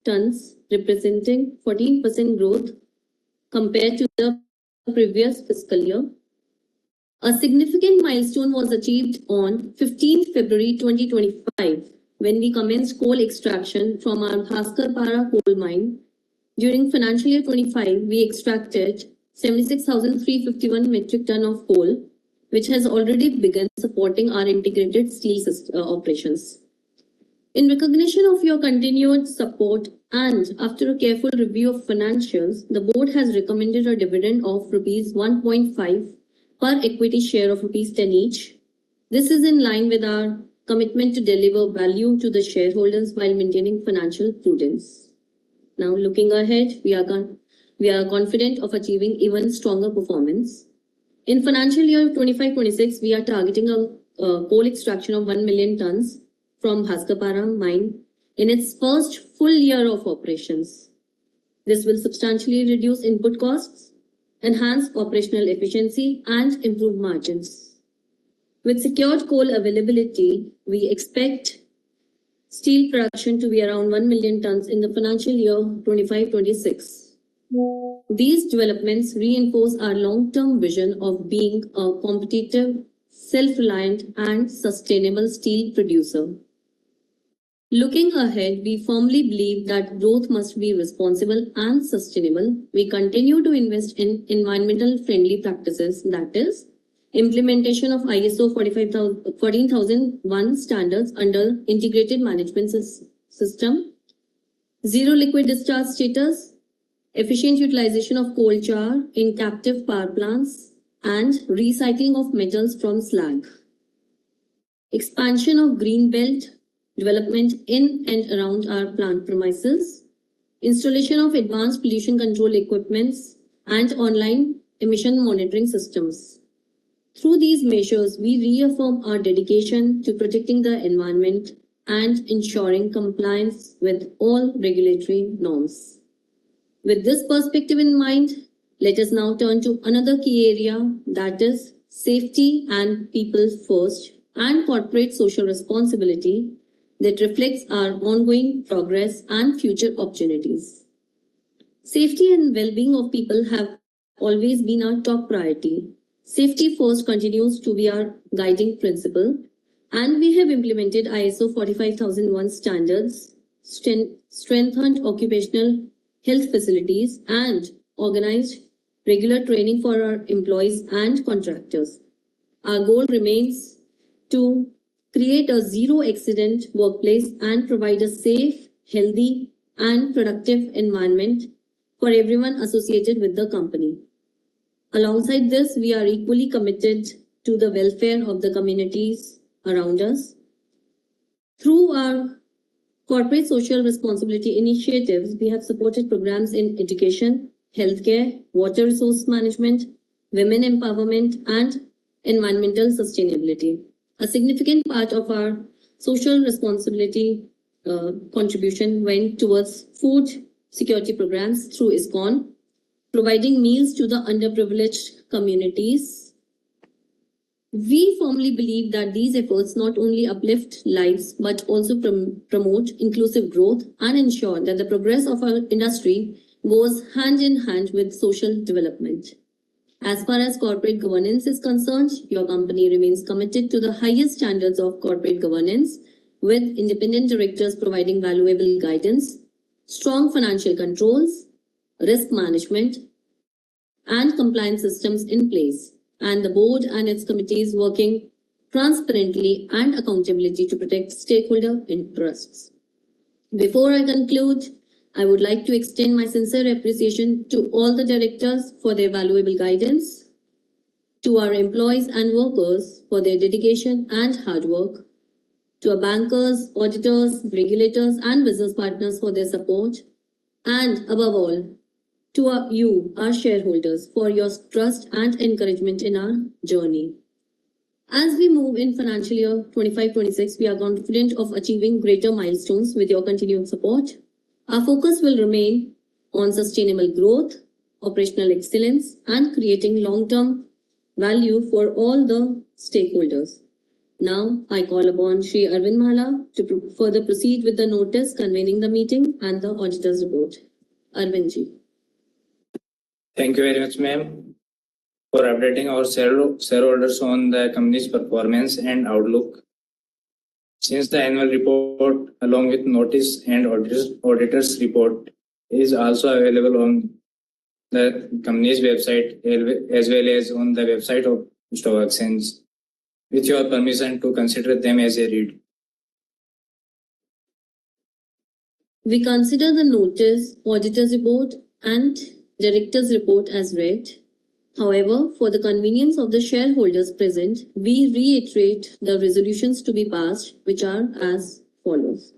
tons, representing 14% growth compared to the previous fiscal year. A significant milestone was achieved on 15th February 2025 when we commenced coal extraction from our Bhaskarpara coal mine. During financial year 25, we extracted 76,351 metric ton of coal, which has already begun supporting our integrated steel operations. In recognition of your continued support and after a careful review of financials, the board has recommended a dividend of rupees 1.5 per equity share of rupees 10 each. This is in line with our commitment to deliver value to the shareholders while maintaining financial prudence. Now, looking ahead, we are confident of achieving even stronger performance. In financial year 25-26, we are targeting a coal extraction of 1 million tons from Bhaskarpara mine in its first full year of operations. This will substantially reduce input costs, enhance operational efficiency, and improve margins. With secured coal availability, we expect steel production to be around 1 million tons in the financial year 25-26. These developments reinforce our long-term vision of being a competitive, self-reliant, and sustainable steel producer. Looking ahead, we firmly believe that growth must be responsible and sustainable. We continue to invest in environmental friendly practices, that is, implementation of ISO 14001 standards under integrated management system, zero liquid discharge status, efficient utilization of coal char in captive power plants, and recycling of metals from slag. Expansion of green belt development in and around our plant premises, installation of advanced pollution control equipments, and online emission monitoring systems. Through these measures, we reaffirm our dedication to protecting the environment and ensuring compliance with all regulatory norms. With this perspective in mind, let us now turn to another key area, that is safety and people first and corporate social responsibility that reflects our ongoing progress and future opportunities. Safety and well-being of people have always been our top priority. Safety first continues to be our guiding principle, and we have implemented ISO 45001 standards, strengthened occupational health facilities, and organized regular training for our employees and contractors. Our goal remains to create a zero accident workplace and provide a safe, healthy, and productive environment for everyone associated with the company. Alongside this, we are equally committed to the welfare of the communities around us. Through our corporate social responsibility initiatives, we have supported programs in education, healthcare, water resource management, women empowerment, and environmental sustainability. A significant part of our social responsibility contribution went towards food security programs through ISKCON, providing meals to the underprivileged communities. We firmly believe that these efforts not only uplift lives but also promote inclusive growth and ensure that the progress of our industry goes hand in hand with social development. As far as corporate governance is concerned, your company remains committed to the highest standards of corporate governance, with independent directors providing valuable guidance, strong financial controls, risk management, and compliance systems in place, and the board and its committees working transparently and accountability to protect stakeholder interests. Before I conclude, I would like to extend my sincere appreciation to all the directors for their valuable guidance, to our employees and workers for their dedication and hard work, to our bankers, auditors, regulators, and business partners for their support, and above all, to you, our shareholders, for your trust and encouragement in our journey. As we move in financial year 25-26, we are confident of achieving greater milestones with your continued support. Our focus will remain on sustainable growth, operational excellence, and creating long-term value for all the stakeholders. Now I call upon Shri Arvind Mhala to further proceed with the notice convening the meeting and the auditor's report. Arvind ji. Thank you very much, ma'am, for updating our shareholders on the company's performance and outlook. Since the annual report, along with notice and auditor's report, is also available on the company's website as well as on the website of Stock Exchange. With your permission to consider them as a read. We consider the notice, auditor's report, and director's report as read. However, for the convenience of the shareholders present, we reiterate the resolutions to be passed, which are as follows.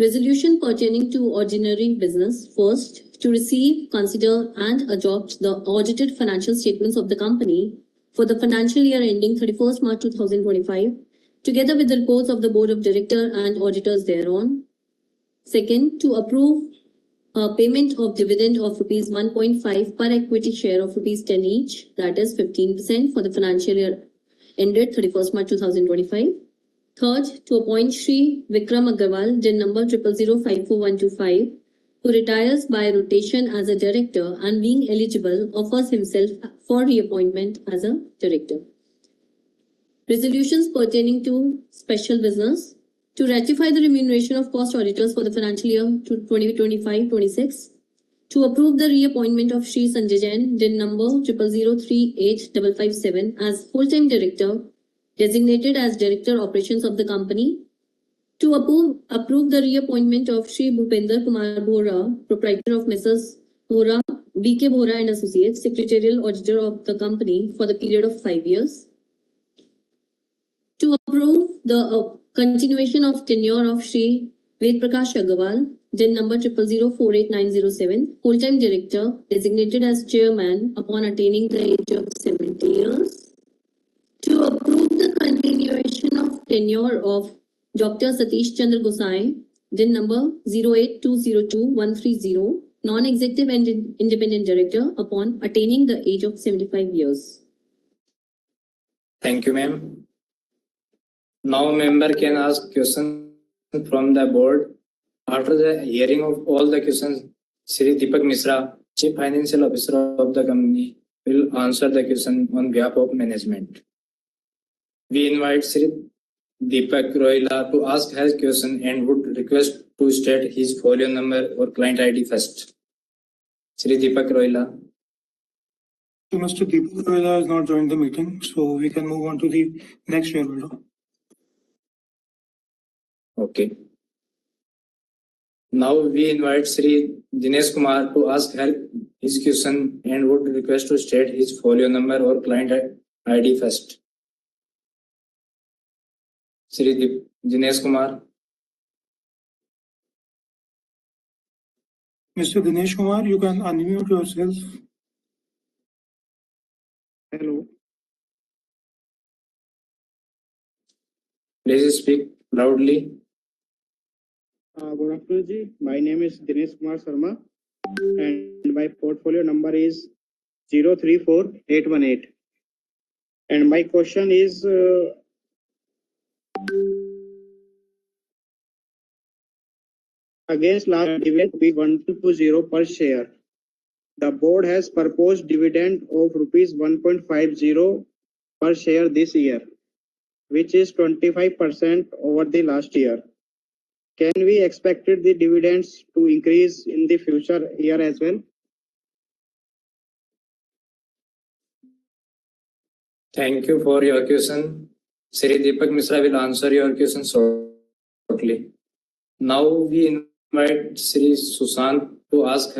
Resolution pertaining to ordinary business. First, to receive, consider, and adopt the audited financial statements of the company for the financial year ending 31st March 2025, together with the reports of the Board of Directors and auditors thereon. Second, to approve payment of dividend of rupees 1.5 per equity share of rupees 10 each, that is 15% for the financial year ended 31st March 2025. Third, to appoint Shri Vikram Agarwal, DIN number 000545125, who retires by rotation as a director and being eligible offers himself for reappointment as a director. Resolutions pertaining to special business. To ratify the remuneration of cost auditors for the financial year 2025-26. To approve the reappointment of Shri Sanjay Jain, DIN number 000385557 as full-time director, designated as Director Operations of the company. To approve the reappointment of Shri Bhupender Kumar Bhora, Proprietor of Messrs. Bhora, B.K. Bhora and Associates, Secretarial Auditor of the company for the period of 5 years. To approve the continuation of tenure of Shri Ved Prakash Agarwal, DIN number 000048907, full-time director, designated as chairman upon attaining the age of 70 years. To approve the continuation of tenure of Dr. Satish Chandra Gosai, DIN number 08202-130, non-executive and independent director upon attaining the age of 75 years. Thank you, ma'am. Now, member can ask questions from the board. After the hearing of all the questions, Shri Deepak Misra, Chief Financial Officer of the company, will answer the question on behalf of management. We invite Shri Deepak Roila to ask his question and would request to state his folio number or client ID first. Shri Deepak Roila. So Mr. Deepak Roila has not joined the meeting, so we can move on to the next shareholder. Okay. Now we invite Shri Dinesh Kumar to ask his question and would request to state his folio number or client ID first. Shri Dinesh Kumar. Mr. Dinesh Kumar, you can unmute yourself. Hello. Please speak loudly. Good afternoon, ji. My name is Dinesh Kumar Sharma and my portfolio number is 034818. And my question is against last dividend be 1220 per share. The board has proposed dividend of rupees 1.50 per share this year, which is 25% over the last year. Can we expect the dividends to increase in the future year as well? Thank you for your question. Shri Deepak Misra will answer your question shortly. Now we invite Shri Sushant to ask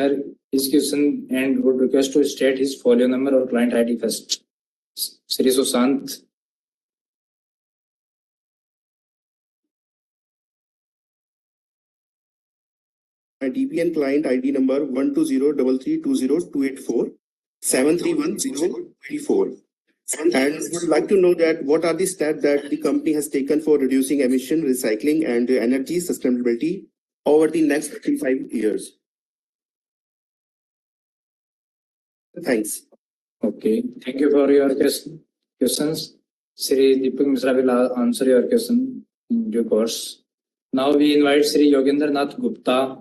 his question and would request to state his folio number or client ID first. Shri Sushant. My DPN client ID number 12033202847310024, and would like to know that what are the steps that the company has taken for reducing emission, recycling, and energy sustainability over the next 3-5 years. Thanks. Okay, thank you for your questions. Sri Deepak Misra will answer your question in due course. Now we invite Sri Yogendra Nath Gupta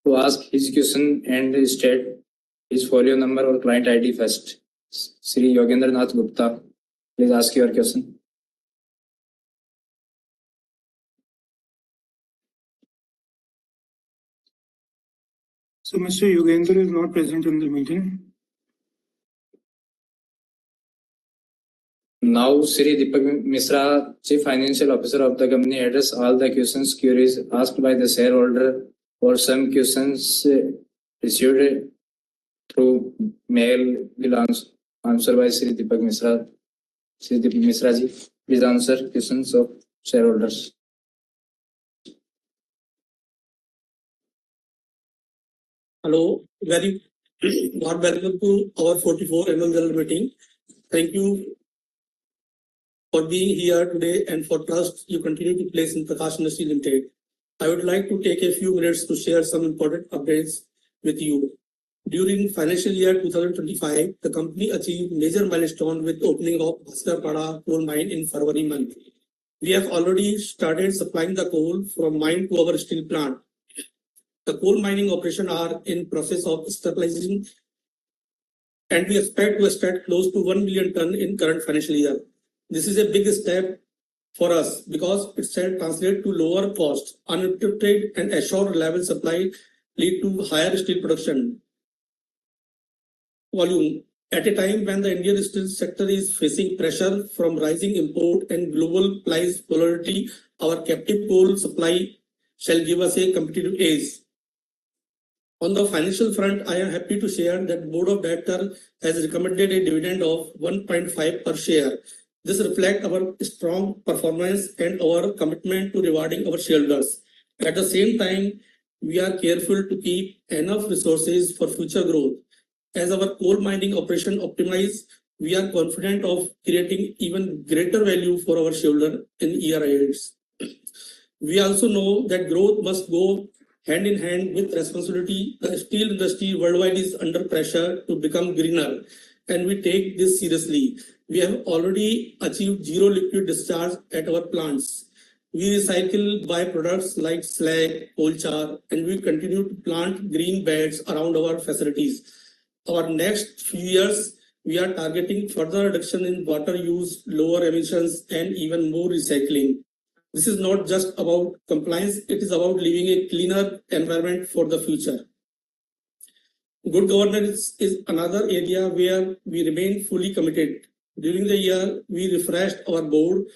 to ask his question and state his folio number or client ID first. Sri Yogendra Nath Gupta, please ask your question. So Mr. Yogendra is not present in the meeting. Now Sri Deepak Misra, Chief Financial Officer of the company, address all the questions, queries asked by the shareholder or some questions received through mail will answer by Sri Deepak Misra. Sri Deepak Misra ji, please answer questions of shareholders. Hello, very warm welcome to our 44 annual general meeting. Thank you for being here today and for trust you continue to place in Prakash Industries Limited. I would like to take a few minutes to share some important updates with you. During financial year 2025, the company achieved major milestone with opening of Bhaskarpada coal mine in February month. We have already started supplying the coal from mine to our steel plant. The coal mining operation are in process of stabilizing, and we expect to start close to 1 million ton in current financial year. This is a big step for us because it shall translate to lower cost, uninterrupted and assured reliable supply, lead to higher steel production volume. At a time when the Indian steel sector is facing pressure from rising import and global price volatility, our captive coal supply shall give us a competitive edge. On the financial front, I am happy to share that Board of Directors has recommended a dividend of 1.5 per share. This reflects our strong performance and our commitment to rewarding our shareholders. At the same time, we are careful to keep enough resources for future growth. As our coal mining operation optimize, we are confident of creating even greater value for our shareholder in year ahead. We also know that growth must go hand in hand with responsibility. The steel industry worldwide is under pressure to become greener, and we take this seriously. We have already achieved zero liquid discharge at our plants. We recycle byproducts like slag, coal char, and we continue to plant green beds around our facilities. Our next few years, we are targeting further reduction in water use, lower emissions, and even more recycling. This is not just about compliance, it is about leaving a cleaner environment for the future. Good governance is another area where we remain fully committed. During the year, we refreshed our board,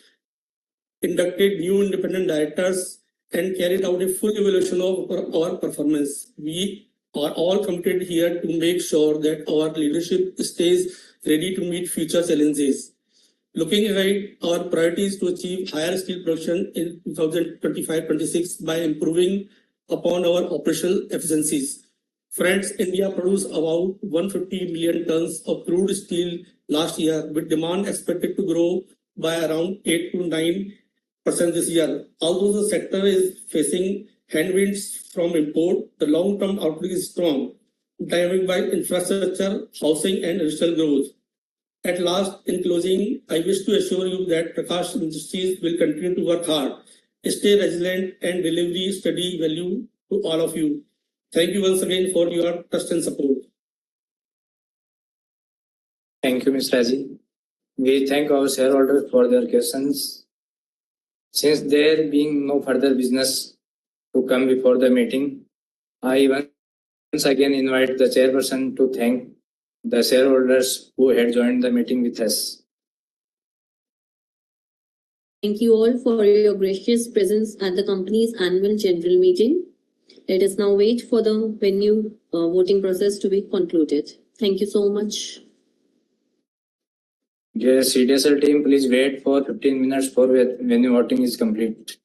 inducted new independent directors, and carried out a full evaluation of our performance. We are all committed here to make sure that our leadership stays ready to meet future challenges. Looking ahead, our priority is to achieve higher steel production in 2025-26 by improving upon our operational efficiencies. Friends, India produced about 150 million tons of crude steel last year, with demand expected to grow by around 8 to 9% this year. Although the sector is facing headwinds from import, the long-term outlook is strong, driven by infrastructure, housing, and industrial growth. At last, in closing, I wish to assure you that Prakash Industries will continue to work hard, stay resilient, and deliver steady value to all of you. Thank you once again for your trust and support. Thank you, Mr. Raji. We thank our shareholders for their questions. Since there being no further business to come before the meeting, I once again invite the chairperson to thank the shareholders who had joined the meeting with us. Thank you all for your gracious presence at the company's annual general meeting. Let us now wait for the venue voting process to be concluded. Thank you so much. Yes, CDSL team, please wait for 15 minutes for venue voting is complete.